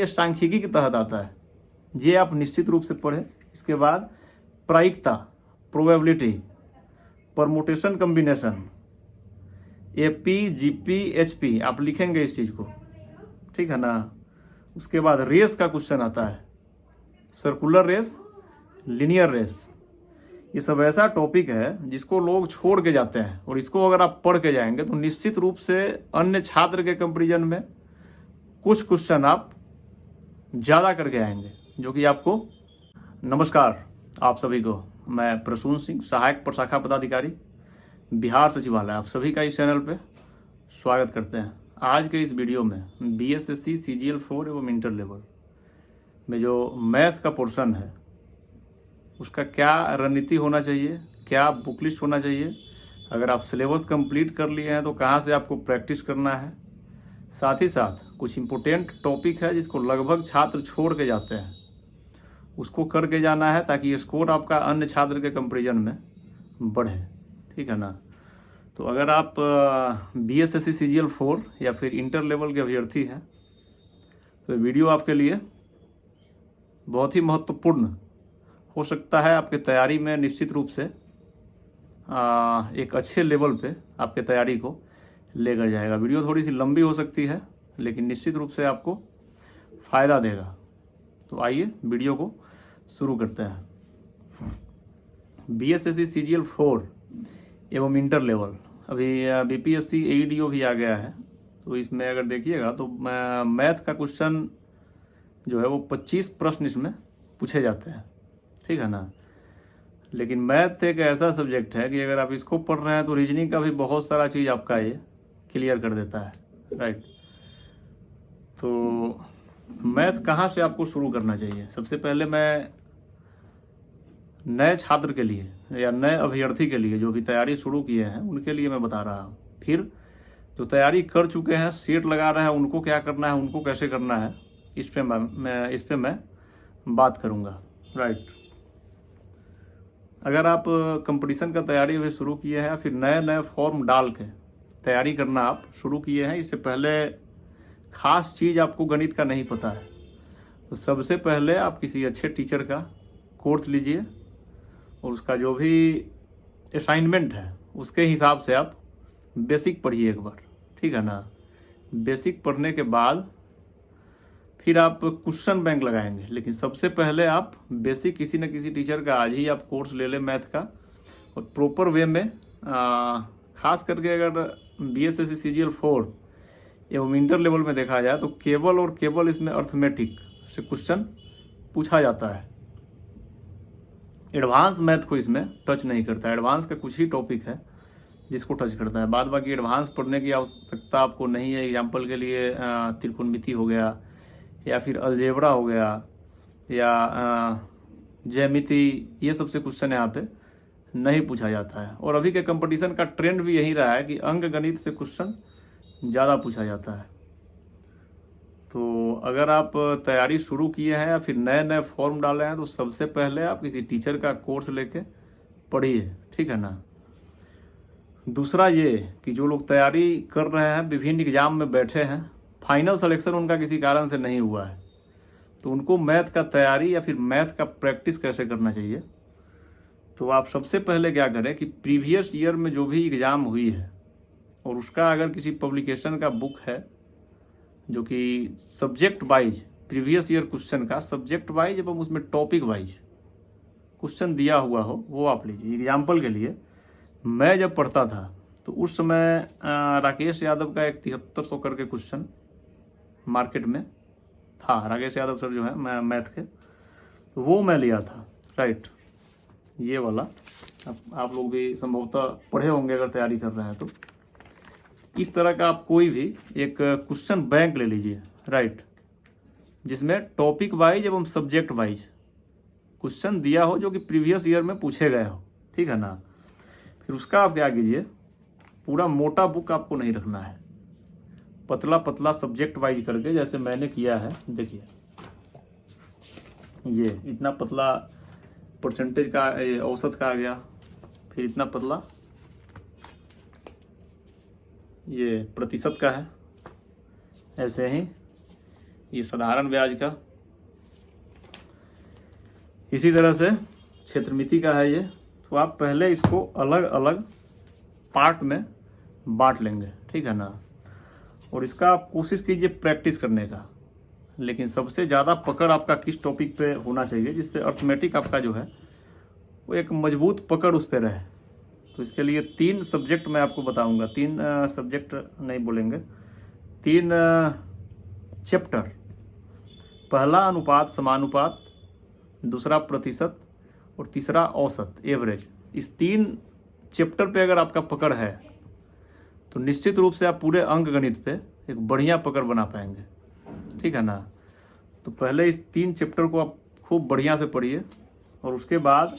ये सांख्यिकी के तहत आता है, ये आप निश्चित रूप से पढ़ें। इसके बाद प्रायिकता, probability, permutation combination, AP, GP, HP आप लिखेंगे इस चीज़ को, ठीक है ना। उसके बाद रेस का क्वेश्चन आता है, सर्कुलर रेस, लीनियर रेस। ये सब ऐसा टॉपिक है जिसको लोग छोड़ के जाते हैं, और इसको अगर आप पढ़ के जाएंगे तो निश्चित रूप से अन्य छात्र के कंपैरिजन में कुछ क्वेश्चन आप ज़्यादा करके आएंगे, जो कि आपको। नमस्कार आप सभी को, मैं प्रसून सिंह, सहायक प्रशाखा पदाधिकारी, बिहार सचिवालय, आप सभी का इस चैनल पे स्वागत करते हैं। आज के इस वीडियो में BSSC CGL 4 एवं इंटर लेवल में जो मैथ का पोर्शन है उसका क्या रणनीति होना चाहिए, क्या बुक लिस्ट होना चाहिए, अगर आप सिलेबस कंप्लीट कर लिए हैं तो कहाँ से आपको प्रैक्टिस करना है, साथ ही साथ कुछ इम्पोर्टेंट टॉपिक है जिसको लगभग छात्र छोड़ के जाते हैं, उसको करके जाना है ताकि स्कोर आपका अन्य छात्र के कंपैरिजन में बढ़े, ठीक है ना। तो अगर आप BSSC CGL 4 या फिर इंटर लेवल के अभ्यर्थी हैं तो वीडियो आपके लिए बहुत ही महत्वपूर्ण हो सकता है। आपके तैयारी में निश्चित रूप से एक अच्छे लेवल पे आपके तैयारी को लेकर जाएगा। वीडियो थोड़ी सी लंबी हो सकती है लेकिन निश्चित रूप से आपको फ़ायदा देगा। तो आइए वीडियो को शुरू करते हैं। BSSC CGL 4 एवं इंटर लेवल, अभी BPSC AEDO भी आ गया है, तो इसमें अगर देखिएगा तो मैथ का क्वेश्चन जो है वो 25 प्रश्न इसमें पूछे जाते हैं, ठीक है ना। लेकिन मैथ एक ऐसा सब्जेक्ट है कि अगर आप इसको पढ़ रहे हैं तो रीजनिंग का भी बहुत सारा चीज़ आपका ये क्लियर कर देता है, राइट। तो मैथ कहाँ से आपको शुरू करना चाहिए? सबसे पहले मैं नए छात्र के लिए या नए अभ्यर्थी के लिए जो भी तैयारी शुरू किए हैं उनके लिए मैं बता रहा हूँ। फिर जो तैयारी कर चुके हैं, सेट लगा रहे हैं, उनको क्या करना है, उनको कैसे करना है, इस पे मैं बात करूँगा, राइट। अगर आप कंपटीशन का तैयारी अभी शुरू किए हैं, फिर नए नए फॉर्म डाल के तैयारी करना आप शुरू किए हैं, इससे पहले खास चीज़ आपको गणित का नहीं पता है, तो सबसे पहले आप किसी अच्छे टीचर का कोर्स लीजिए और उसका जो भी असाइनमेंट है उसके हिसाब से आप बेसिक पढ़िए एक बार, ठीक है ना। बेसिक पढ़ने के बाद फिर आप क्वेश्चन बैंक लगाएंगे, लेकिन सबसे पहले आप बेसिक किसी न किसी टीचर का आज ही आप कोर्स ले लें मैथ का, और प्रॉपर वे में खास करके अगर BSSC CGL 4 एवं इंटर लेवल में देखा जाए तो केवल और केवल इसमें अर्थमेटिक से क्वेश्चन पूछा जाता है। एडवांस मैथ को इसमें टच नहीं करता। एडवांस का कुछ ही टॉपिक है जिसको टच करता है, बाद बाकी एडवांस पढ़ने की आवश्यकता आपको नहीं है। एग्जाम्पल के लिए त्रिकोणमिति हो गया या फिर अलजेब्रा हो गया या ज्यामिति, ये सबसे क्वेश्चन यहाँ पे नहीं पूछा जाता है। और अभी के कंपटीशन का ट्रेंड भी यही रहा है कि अंक गणित से क्वेश्चन ज़्यादा पूछा जाता है। तो अगर आप तैयारी शुरू किए हैं या फिर नए नए फॉर्म डाले हैं तो सबसे पहले आप किसी टीचर का कोर्स लेके पढ़िए, ठीक है ना। दूसरा ये कि जो लोग तैयारी कर रहे हैं, विभिन्न एग्जाम में बैठे हैं, फाइनल सिलेक्शन उनका किसी कारण से नहीं हुआ है, तो उनको मैथ का तैयारी या फिर मैथ का प्रैक्टिस कैसे करना चाहिए। तो आप सबसे पहले क्या करें कि प्रीवियस ईयर में जो भी एग्ज़ाम हुई है और उसका अगर किसी पब्लिकेशन का बुक है जो कि subject wise previous year question का सब्जेक्ट वाइज एवं उसमें टॉपिक वाइज क्वेश्चन दिया हुआ हो, वो आप लीजिए। एग्जाम्पल के लिए मैं जब पढ़ता था तो उस समय राकेश यादव का एक 7300 करके क्वेश्चन मार्केट में था। राकेश यादव सर जो है मैथ के, तो वो मैं लिया था, राइट। ये वाला आप लोग भी संभवतः पढ़े होंगे अगर तैयारी कर रहे हैं तो। इस तरह का आप कोई भी एक क्वेश्चन बैंक ले लीजिए, राइट, जिसमें टॉपिक वाइज एवं सब्जेक्ट वाइज क्वेश्चन दिया हो जो कि प्रीवियस ईयर में पूछे गए हो, ठीक है ना। फिर उसका आप क्या कीजिए, पूरा मोटा बुक आपको नहीं रखना है, पतला पतला सब्जेक्ट वाइज करके, जैसे मैंने किया है। देखिए ये इतना पतला परसेंटेज का औसत का आ गया, फिर इतना पतला ये प्रतिशत का है, ऐसे ही ये साधारण ब्याज का। इसी तरह से क्षेत्रमिति का है ये। तो आप पहले इसको अलग अलग पार्ट में बांट लेंगे, ठीक है ना। और इसका आप कोशिश कीजिए प्रैक्टिस करने का, लेकिन सबसे ज़्यादा पकड़ आपका किस टॉपिक पे होना चाहिए जिससे अर्थमेटिक आपका जो है वो एक मजबूत पकड़ उस पर रहे। तो इसके लिए 3 सब्जेक्ट मैं आपको बताऊंगा। 3 सब्जेक्ट नहीं बोलेंगे, 3 चैप्टर। पहला अनुपात समानुपात, दूसरा प्रतिशत और तीसरा औसत एवरेज। इस 3 चैप्टर पे अगर आपका पकड़ है तो निश्चित रूप से आप पूरे अंक गणित पे एक बढ़िया पकड़ बना पाएंगे, ठीक है ना। तो पहले इस 3 चैप्टर को आप खूब बढ़िया से पढ़िए और उसके बाद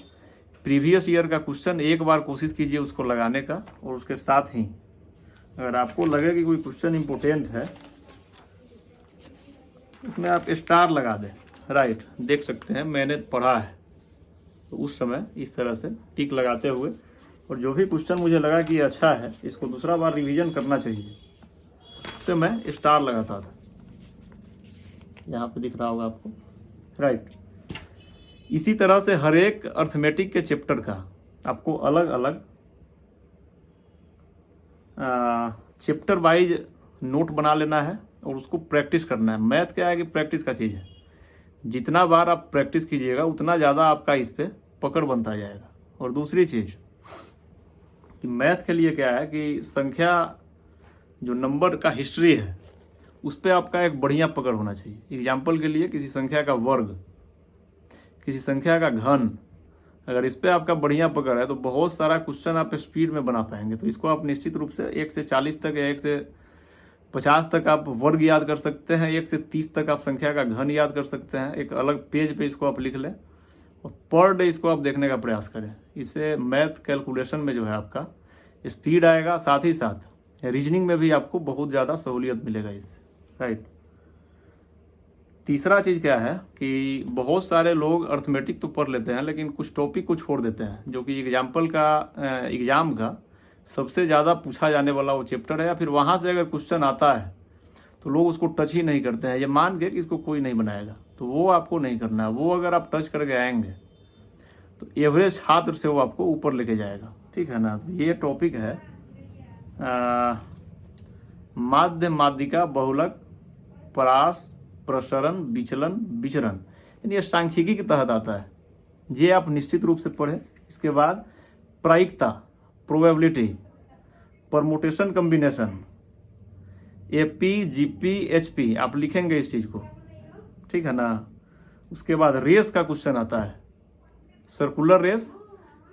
प्रीवियस ईयर का क्वेश्चन एक बार कोशिश कीजिए उसको लगाने का। और उसके साथ ही अगर आपको लगे कि कोई क्वेश्चन इम्पोर्टेंट है उसमें आप स्टार लगा दें, राइट। देख सकते हैं मैंने पढ़ा है, तो उस समय इस तरह से टिक लगाते हुए, और जो भी क्वेश्चन मुझे लगा कि अच्छा है इसको दूसरा बार रिवीजन करना चाहिए, तो मैं स्टार लगाता था। यहाँ पे दिख रहा होगा आपको, राइट। इसी तरह से हर एक अर्थमेटिक के चैप्टर का आपको अलग अलग चैप्टर वाइज नोट बना लेना है और उसको प्रैक्टिस करना है। मैथ क्या है कि प्रैक्टिस का चीज़ है। जितना बार आप प्रैक्टिस कीजिएगा उतना ज़्यादा आपका इस पर पकड़ बनता जाएगा। और दूसरी चीज़ कि मैथ के लिए क्या है कि संख्या जो नंबर का हिस्ट्री है उस पर आपका एक बढ़िया पकड़ होना चाहिए। एग्जाम्पल के लिए किसी संख्या का वर्ग, किसी संख्या का घन, अगर इस पर आपका बढ़िया पकड़ है तो बहुत सारा क्वेश्चन आप स्पीड में बना पाएंगे। तो इसको आप निश्चित रूप से 1 से 40 तक या 1 से 50 तक आप वर्ग याद कर सकते हैं, 1 से 30 तक आप संख्या का घन याद कर सकते हैं। एक अलग पेज पे इसको आप लिख लें और पर डे इसको आप देखने का प्रयास करें। इससे मैथ कैलकुलेशन में जो है आपका स्पीड आएगा, साथ ही साथ रीजनिंग में भी आपको बहुत ज़्यादा सहूलियत मिलेगा इससे, राइट। तीसरा चीज़ क्या है कि बहुत सारे लोग अर्थमेटिक तो पढ़ लेते हैं लेकिन कुछ टॉपिक को छोड़ देते हैं, जो कि एग्जाम का सबसे ज़्यादा पूछा जाने वाला वो चैप्टर है, या फिर वहाँ से अगर क्वेश्चन आता है तो लोग उसको टच ही नहीं करते हैं, ये मान के कि इसको कोई नहीं बनाएगा। तो वो आपको नहीं करना है। वो अगर आप टच करके आएंगे तो एवरेज छात्र से वो आपको ऊपर लेके जाएगा, ठीक है ना। तो ये टॉपिक है माध्य माध्यिका बहुलक परास प्रसरण विचलन विचरण, यानी ये सांख्यिकी के तहत आता है। ये आप निश्चित रूप से पढ़ें। इसके बाद प्रायिकता, probability, permutation combination, AP GP HP आप लिखेंगे इस चीज़ को, ठीक है ना। उसके बाद रेस का क्वेश्चन आता है, सर्कुलर रेस,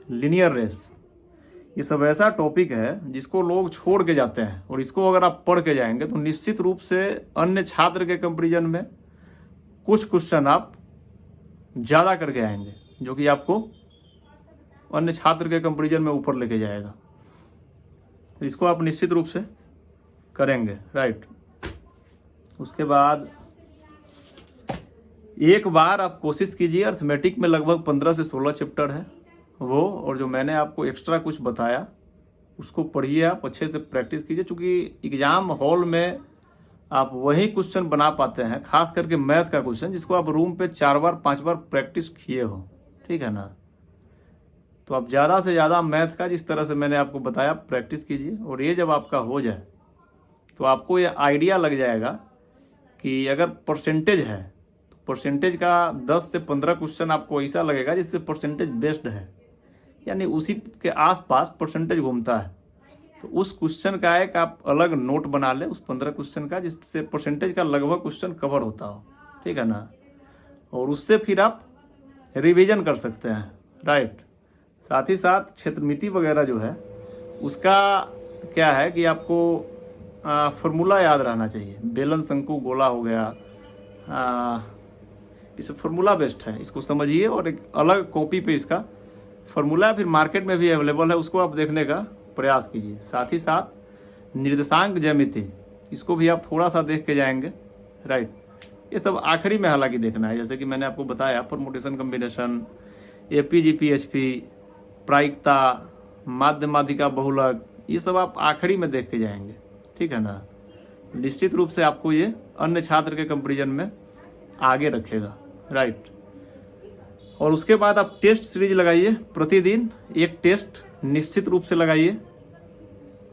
लिनियर रेस। ये सब ऐसा टॉपिक है जिसको लोग छोड़ के जाते हैं, और इसको अगर आप पढ़ के जाएंगे तो निश्चित रूप से अन्य छात्र के कंपैरिजन में कुछ क्वेश्चन आप ज़्यादा करके आएंगे, जो कि आपको अन्य छात्र के कंपैरिजन में ऊपर लेके जाएगा। तो इसको आप निश्चित रूप से करेंगे, राइट। उसके बाद एक बार आप कोशिश कीजिए, अर्थमेटिक में लगभग 15 से 16 चैप्टर है वो, और जो मैंने आपको एक्स्ट्रा कुछ बताया उसको पढ़िए, आप अच्छे से प्रैक्टिस कीजिए। क्योंकि एग्ज़ाम हॉल में आप वही क्वेश्चन बना पाते हैं, खास करके मैथ का क्वेश्चन, जिसको आप रूम पे 4 बार 5 बार प्रैक्टिस किए हो, ठीक है ना। तो आप ज़्यादा से ज़्यादा मैथ का जिस तरह से मैंने आपको बताया प्रैक्टिस कीजिए, और ये जब आपका हो जाए तो आपको ये आइडिया लग जाएगा कि अगर परसेंटेज है तो परसेंटेज का 10 से 15 क्वेश्चन आपको ऐसा लगेगा जिस पे परसेंटेज बेस्ड है, यानी उसी के आसपास परसेंटेज घूमता है। तो उस क्वेश्चन का एक आप अलग नोट बना लें, उस 15 क्वेश्चन का, जिससे परसेंटेज का लगभग क्वेश्चन कवर होता हो, ठीक है ना। और उससे फिर आप रिवीजन कर सकते हैं, राइट। साथ ही साथ क्षेत्रमिति वगैरह जो है उसका क्या है कि आपको फार्मूला याद रहना चाहिए। बेलन शंकु गोला हो गया, इस फार्मूला बेस्ड है, इसको समझिए। और एक अलग कॉपी पे इसका फार्मूला फिर मार्केट में भी अवेलेबल है, उसको आप देखने का प्रयास कीजिए। साथ ही साथ निर्देशांक ज्यामिति, इसको भी आप थोड़ा सा देख के जाएंगे, राइट। ये सब आखिरी में हालांकि देखना है, जैसे कि मैंने आपको बताया permutation combination, AP GP HP, प्रायिकता, माध्य माध्यिका बहुलक, ये सब आप आखिरी में देख के जाएंगे, ठीक है ना। निश्चित रूप से आपको ये अन्य छात्र के कंपेरिजन में आगे रखेगा, राइट। और उसके बाद आप टेस्ट सीरीज लगाइए, प्रतिदिन एक टेस्ट निश्चित रूप से लगाइए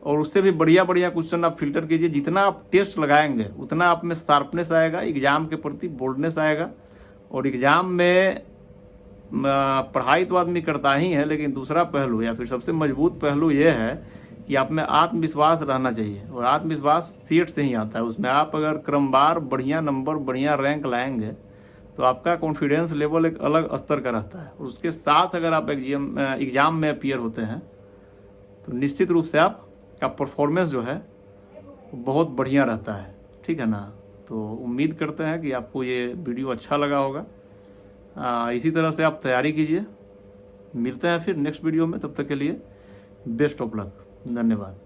और उससे भी बढ़िया बढ़िया क्वेश्चन आप फिल्टर कीजिए। जितना आप टेस्ट लगाएंगे उतना आप में शार्पनेस आएगा, एग्जाम के प्रति बोल्डनेस आएगा। और एग्जाम में पढ़ाई तो आदमी करता ही है, लेकिन दूसरा पहलू या फिर सबसे मजबूत पहलू ये है कि आप में आत्मविश्वास रहना चाहिए। और आत्मविश्वास सीट से ही आता है। उसमें आप अगर क्रमवार बढ़िया नंबर, बढ़िया रैंक लाएंगे तो आपका कॉन्फिडेंस लेवल एक अलग स्तर का रहता है। और उसके साथ अगर आप एग्जाम में अपीयर होते हैं तो निश्चित रूप से आपका परफॉर्मेंस जो है वो बहुत बढ़िया रहता है, ठीक है ना। तो उम्मीद करते हैं कि आपको ये वीडियो अच्छा लगा होगा। इसी तरह से आप तैयारी कीजिए। मिलते हैं फिर नेक्स्ट वीडियो में, तब तक के लिए बेस्ट ऑफ लक। धन्यवाद।